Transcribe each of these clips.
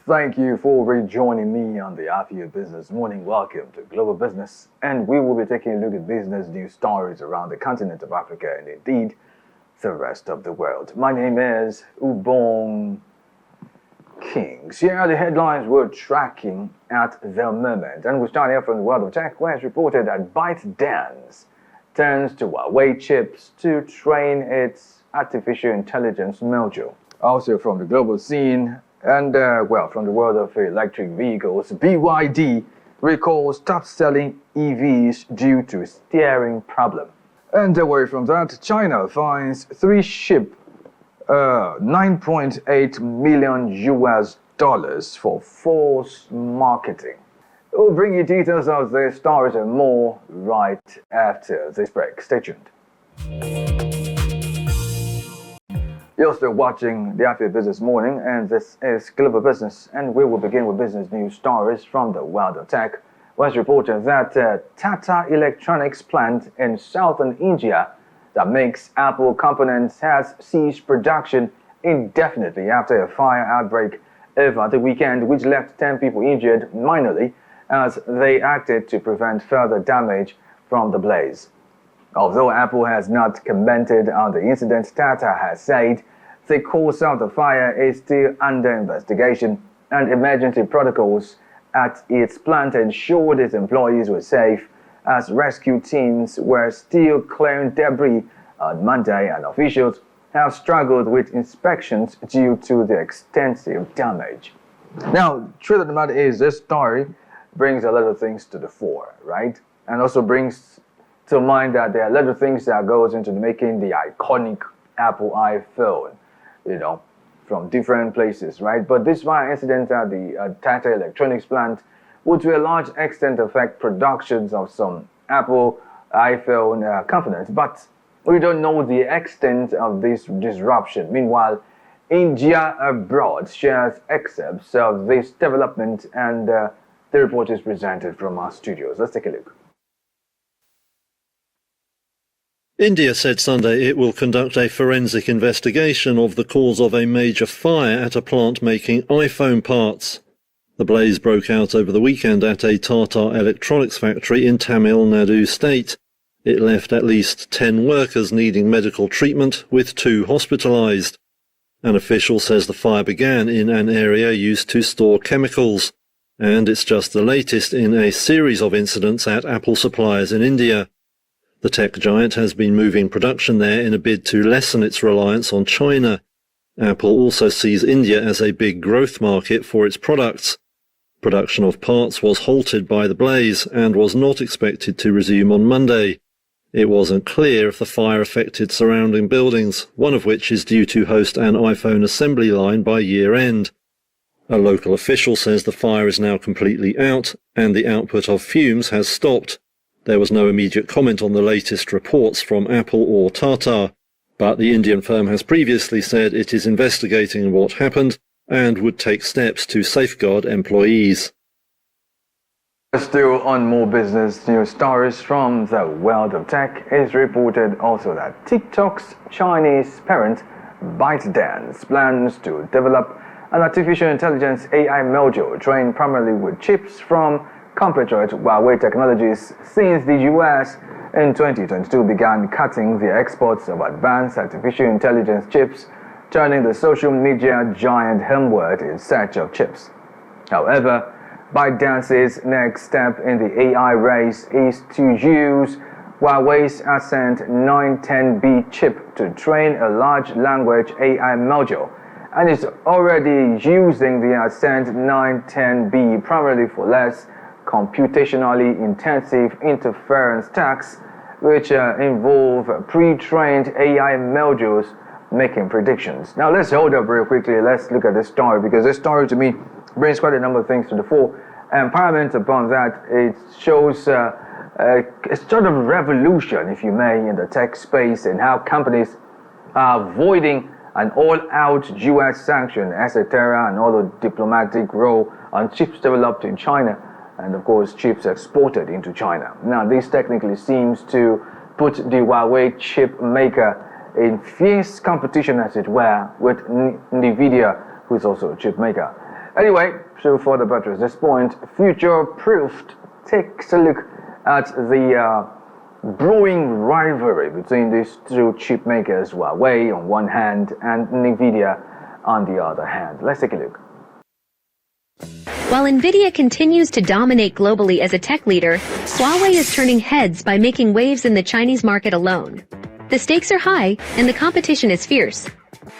Thank you for rejoining me on the Afia Business Morning. Welcome to Global Business, and we will be taking a look at business news stories around the continent of Africa and indeed the rest of the world. My name is Ubong Kings. Here are the headlines we're tracking at the moment, and we'll start here from the world of tech, where it's reported that ByteDance turns to Huawei chips to train its artificial intelligence module. Also from the global scene, and from the world of electric vehicles, BYD recalls top-selling EVs due to steering problem. And away from that, China fines 3 ships $9.8 million for false marketing. We'll bring you details of these stories and more right after this break. Stay tuned. You're still watching the Afia Business Morning, and this is Global Business, and we will begin with business news stories from the world of tech. Was reported that Tata Electronics plant in southern India that makes Apple components has ceased production indefinitely after a fire outbreak over the weekend, which left 10 people injured minorly as they acted to prevent further damage from the blaze. Although Apple has not commented on the incident, Tata has said the cause of the fire is still under investigation, and emergency protocols at its plant ensured its employees were safe as rescue teams were still clearing debris on Monday, and officials have struggled with inspections due to the extensive damage. Now, truth of the matter is, this story brings a lot of things to the fore, right? And also brings to mind that there are a lot of things that goes into making the iconic Apple iPhone, from different places, right? But this fire incident at the Tata Electronics plant would to a large extent affect productions of some Apple iPhone components, but we don't know the extent of this disruption. Meanwhile, India abroad shares excerpts of this development, and the report is presented from our studios. Let's take a look. India said Sunday it will conduct a forensic investigation of the cause of a major fire at a plant making iPhone parts. The blaze broke out over the weekend at a Tata Electronics factory in Tamil Nadu state. It left at least 10 workers needing medical treatment, with 2 hospitalized. An official says the fire began in an area used to store chemicals, and it's just the latest in a series of incidents at Apple suppliers in India. The tech giant has been moving production there in a bid to lessen its reliance on China. Apple also sees India as a big growth market for its products. Production of parts was halted by the blaze and was not expected to resume on Monday. It wasn't clear if the fire affected surrounding buildings, one of which is due to host an iPhone assembly line by year-end. A local official says the fire is now completely out and the output of fumes has stopped. There was no immediate comment on the latest reports from Apple or Tata, but the Indian firm has previously said it is investigating what happened and would take steps to safeguard employees. Still on more business news stories from the world of tech, it's reported also that TikTok's Chinese parent ByteDance plans to develop an artificial intelligence AI module trained primarily with chips from compatriot Huawei Technologies, since the US in 2022 began cutting the exports of advanced artificial intelligence chips, turning the social media giant homeward in search of chips. However, ByteDance's next step in the AI race is to use Huawei's Ascent 910B chip to train a large language AI module, and is already using the Ascent 910B primarily for less computationally intensive interference tasks, which involve pre-trained AI modules making predictions. Now let's hold up real quickly. Let's look at this story, because this story to me brings quite a number of things to the fore. And paramount upon that, it shows a sort of revolution, if you may, in the tech space, and how companies are avoiding an all-out US sanction, etc., and all the diplomatic role on chips developed in China, and of course chips exported into China. Now this technically seems to put the Huawei chip maker in fierce competition, as it were, with NVIDIA, who is also a chip maker. Anyway, so for the buttress this point, future-proofed takes a look at the brewing rivalry between these two chip makers, Huawei on one hand and Nvidia on the other hand. Let's take a look. While Nvidia continues to dominate globally as a tech leader, Huawei is turning heads by making waves in the Chinese market alone. The stakes are high, and the competition is fierce.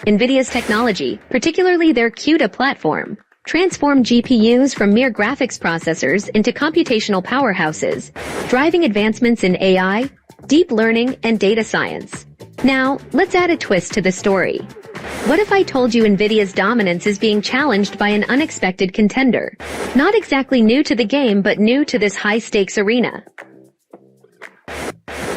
Nvidia's technology, particularly their CUDA platform, transformed GPUs from mere graphics processors into computational powerhouses, driving advancements in AI, deep learning, and data science. Now, let's add a twist to the story. What if I told you Nvidia's dominance is being challenged by an unexpected contender? Not exactly new to the game, but new to this high-stakes arena.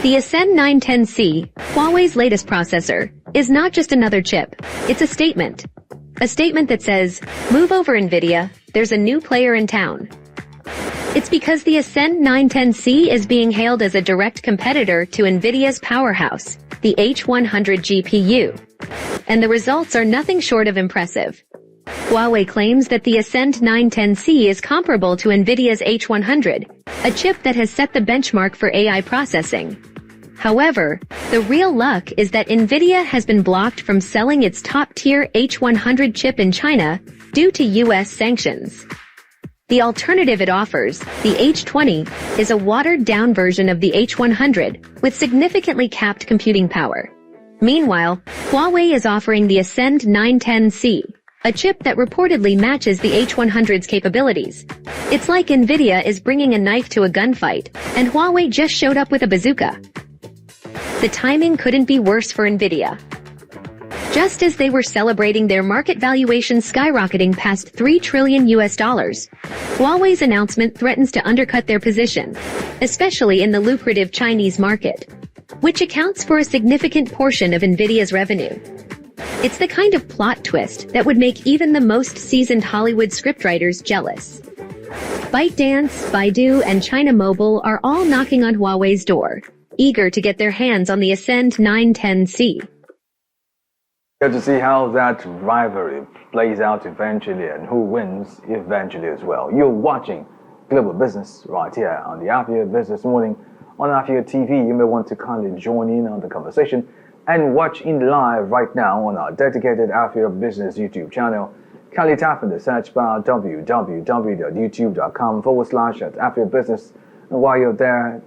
The Ascend 910C, Huawei's latest processor, is not just another chip. It's a statement. A statement that says, move over Nvidia, there's a new player in town. It's because the Ascend 910C is being hailed as a direct competitor to Nvidia's powerhouse, the H100 GPU. And the results are nothing short of impressive. Huawei claims that the Ascend 910C is comparable to Nvidia's H100, a chip that has set the benchmark for AI processing. However, the real luck is that Nvidia has been blocked from selling its top-tier H100 chip in China due to US sanctions. The alternative it offers, the H20, is a watered-down version of the H100 with significantly capped computing power. Meanwhile, Huawei is offering the Ascend 910C, a chip that reportedly matches the H100's capabilities. It's like Nvidia is bringing a knife to a gunfight, and Huawei just showed up with a bazooka. The timing couldn't be worse for Nvidia. Just as they were celebrating their market valuation skyrocketing past $3 trillion, Huawei's announcement threatens to undercut their position, especially in the lucrative Chinese market, which accounts for a significant portion of Nvidia's revenue. It's the kind of plot twist that would make even the most seasoned Hollywood scriptwriters jealous. ByteDance, Baidu, and China Mobile are all knocking on Huawei's door, eager to get their hands on the Ascend 910C. Good to see how that rivalry plays out eventually and who wins eventually as well. You're watching Global Business right here on the Afia Business Morning on Afia TV. You may want to kindly join in on the conversation and watch in live right now on our dedicated Afia Business YouTube channel. Kindly tap in the search bar www.youtube.com/Afia Business. And while you're there,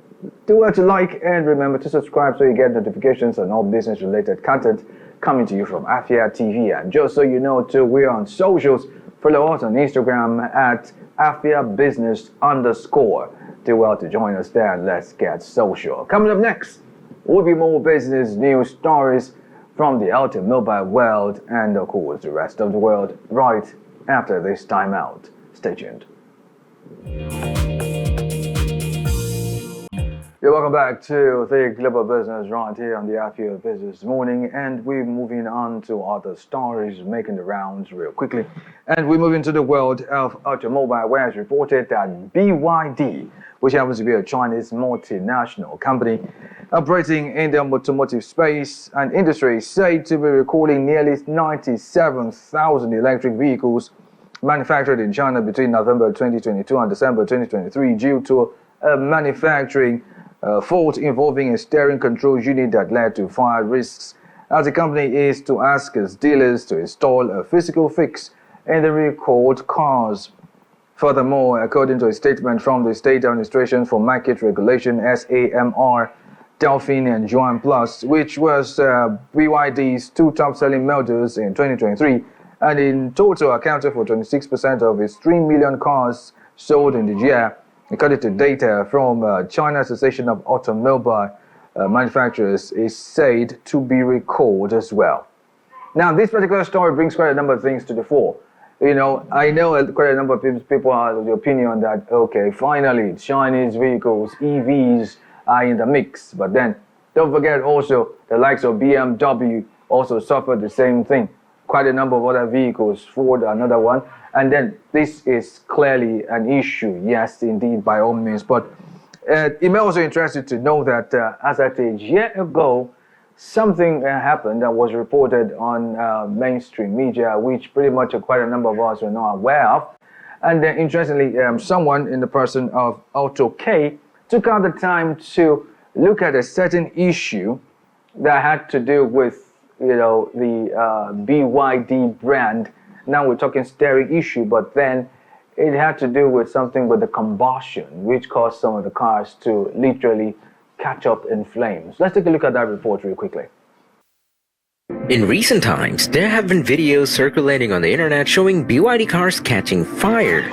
do what you like and remember to subscribe so you get notifications on all business related content coming to you from Afia TV. And just so you know too, we're on socials. Follow us on Instagram at AfiaBusiness_. Do well to join us there and let's get social. Coming up next will be more business news stories from the automobile world and of course the rest of the world right after this time out. Stay tuned. Yeah, welcome back to the Global Business right here on the Afia Business Morning, and we're moving on to other stories making the rounds real quickly. And we move into the world of automobile, where it's reported that BYD, which happens to be a Chinese multinational company operating in the automotive space and industry, is said to be recording nearly 97,000 electric vehicles manufactured in China between November 2022 and December 2023 due to a manufacturing fault involving a steering control unit that led to fire risks, as the company is to ask its dealers to install a physical fix in the recalled cars. Furthermore, according to a statement from the State Administration for Market Regulation (SAMR), Delphin and Yuan Plus, which was BYD's two top-selling models in 2023, and in total accounted for 26% of its 3 million cars sold in the year, according to data from China Association of Automobile Manufacturers, is said to be recalled as well. Now, this particular story brings quite a number of things to the fore. You know, I know quite a number of people are of the opinion that, okay, finally, Chinese vehicles, EVs, are in the mix. But then, don't forget also, the likes of BMW also suffered the same thing. Quite a number of other vehicles, Ford, another one. And then this is clearly an issue, yes, indeed, by all means. But it may also interest you to know that as at a year ago, something happened that was reported on mainstream media, which pretty much quite a number of us are not aware of. And then, interestingly, someone in the person of Auto K took out the time to look at a certain issue that had to do with, the BYD brand. Now we're talking steering issue, but then it had to do with something with the combustion, which caused some of the cars to literally catch up in flames. Let's take a look at that report real quickly. In recent times, there have been videos circulating on the internet showing BYD cars catching fire,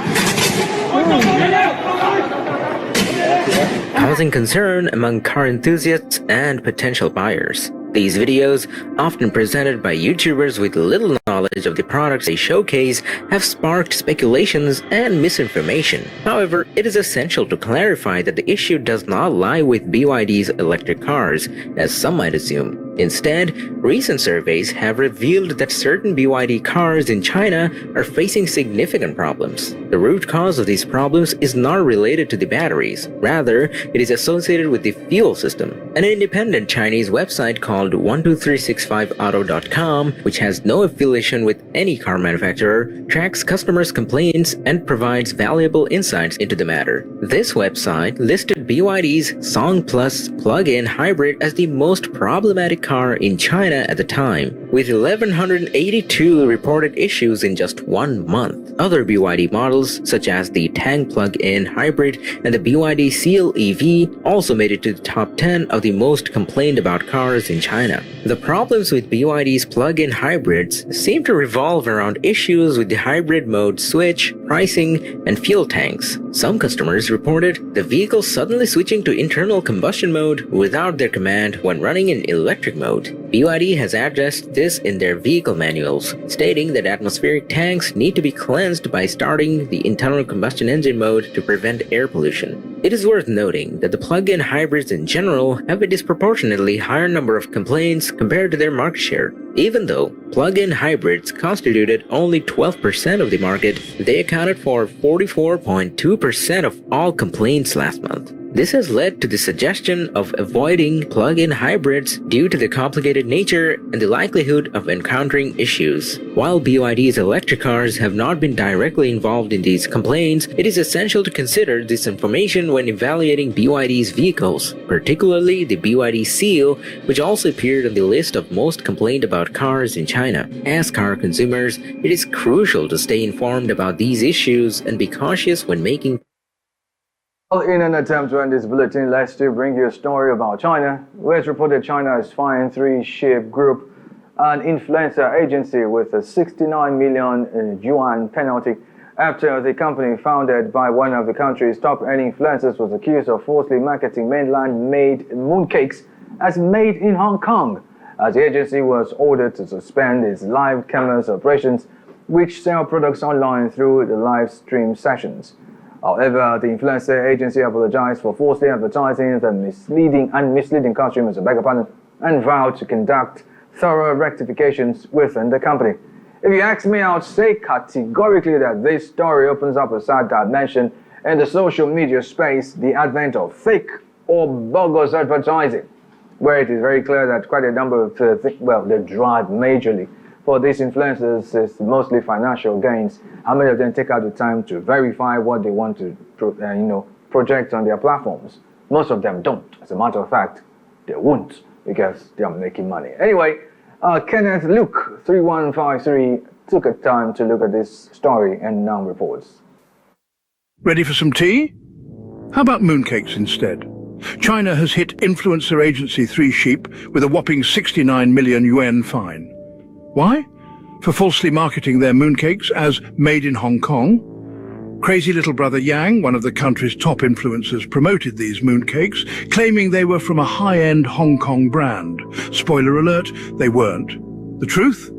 causing concern among car enthusiasts and potential buyers. These videos, often presented by YouTubers with little knowledge of the products they showcase, have sparked speculations and misinformation. However, it is essential to clarify that the issue does not lie with BYD's electric cars, as some might assume. Instead, recent surveys have revealed that certain BYD cars in China are facing significant problems. The root cause of these problems is not related to the batteries. Rather, it is associated with the fuel system. An independent Chinese website called 12365auto.com, which has no affiliation with any car manufacturer, tracks customers' complaints and provides valuable insights into the matter. This website listed BYD's Song Plus plug-in hybrid as the most problematic car in China at the time, with 1,182 reported issues in just 1 month. Other BYD models, such as the Tang plug-in hybrid and the BYD Seal EV, also made it to the top 10 of the most complained about cars in China. The problems with BYD's plug-in hybrids seem to revolve around issues with the hybrid mode switch, pricing, and fuel tanks. Some customers reported the vehicle suddenly switching to internal combustion mode without their command when running in electric mode. BYD has addressed this in their vehicle manuals, stating that atmospheric tanks need to be cleansed by starting the internal combustion engine mode to prevent air pollution. It is worth noting that the plug-in hybrids in general have a disproportionately higher number of complaints compared to their market share. Even though plug-in hybrids constituted only 12% of the market, they accounted for 44.2% of all complaints last month. This has led to the suggestion of avoiding plug-in hybrids due to the complicated nature and the likelihood of encountering issues. While BYD's electric cars have not been directly involved in these complaints, it is essential to consider this information when evaluating BYD's vehicles, particularly the BYD Seal, which also appeared on the list of most complained about cars in China. As car consumers, it is crucial to stay informed about these issues and be cautious when making. Well, in an attempt to end this bulletin, let's still bring you a story about China, where it's reported China has fined 3Ship Group, an influencer agency, with a 69 million yuan penalty after the company founded by one of the country's top-earning influencers was accused of falsely marketing mainland-made mooncakes as made in Hong Kong, as the agency was ordered to suspend its live commerce operations, which sell products online through the live stream sessions. However, the influencer agency apologized for falsely advertising the misleading consumers, and vowed to conduct thorough rectifications within the company. If you ask me, I would say categorically that this story opens up a sad dimension in the social media space, the advent of fake or bogus advertising, where it is very clear that quite a number of the drive majorly for these influencers is mostly financial gains. How many of them take out the time to verify what they want to project on their platforms? Most of them don't. As a matter of fact, they won't, because they are making money. Anyway, Kenneth Luke 3153 took a time to look at this story and now reports. Ready for some tea? How about mooncakes instead? China has hit influencer agency 3Sheep with a whopping 69 million yuan fine. Why? For falsely marketing their mooncakes as made in Hong Kong. Crazy little brother Yang, one of the country's top influencers, promoted these mooncakes, claiming they were from a high-end Hong Kong brand. Spoiler alert, they weren't. The truth?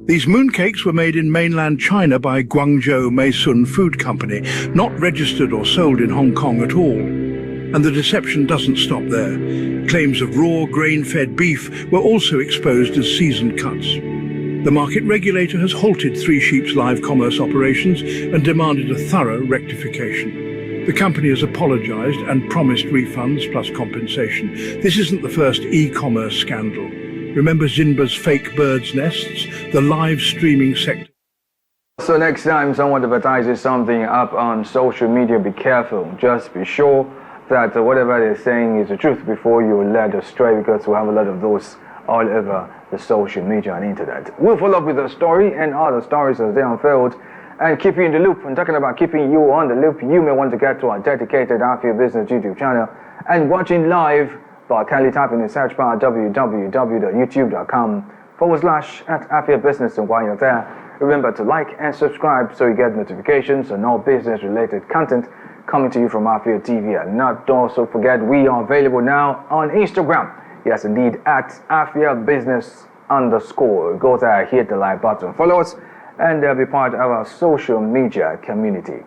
These mooncakes were made in mainland China by Guangzhou Meisun Food Company, not registered or sold in Hong Kong at all. And the deception doesn't stop there. Claims of raw, grain-fed beef were also exposed as seasoned cuts. The market regulator has halted 3Sheep's live commerce operations and demanded a thorough rectification. The company has apologized and promised refunds plus compensation. This isn't the first e-commerce scandal. Remember Zinba's fake birds' nests? The live streaming sector. So next time someone advertises something up on social media, be careful. Just be sure that whatever they're saying is the truth before you're led astray, because we have a lot of those all over the social media and internet. We'll follow up with the story and other stories as they unfold and keep you in the loop. And talking about keeping you on the loop, you may want to get to our dedicated Afia Business YouTube channel and watching live by kindly typing in the search bar www.youtube.com/@Afia Business. And while you're there, remember to like and subscribe so you get notifications on all business-related content coming to you from Afia TV. And not also forget, we are available now on Instagram. Yes, indeed, at Afia Business _. Go there, hit the like button, follow us, and be part of our social media community.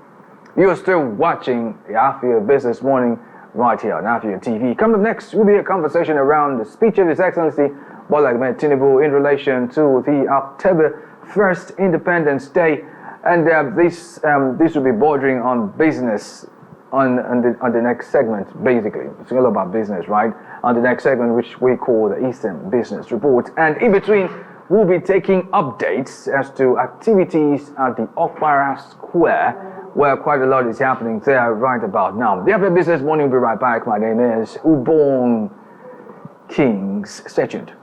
You're still watching the Afia Business Morning right here on Afia TV. Coming up next will be a conversation around the speech of His Excellency Bola Ahmed Tinubu in relation to the October 1st Independence Day, and this will be bordering on business on the next segment. Basically, it's all about business, right? On the next segment, which we call the Eastern Business Report, and in between, we'll be taking updates as to activities at the Okpara Square, where quite a lot is happening there right about now. The Afia Business Morning will be right back. My name is Ubong Kings. Stay tuned.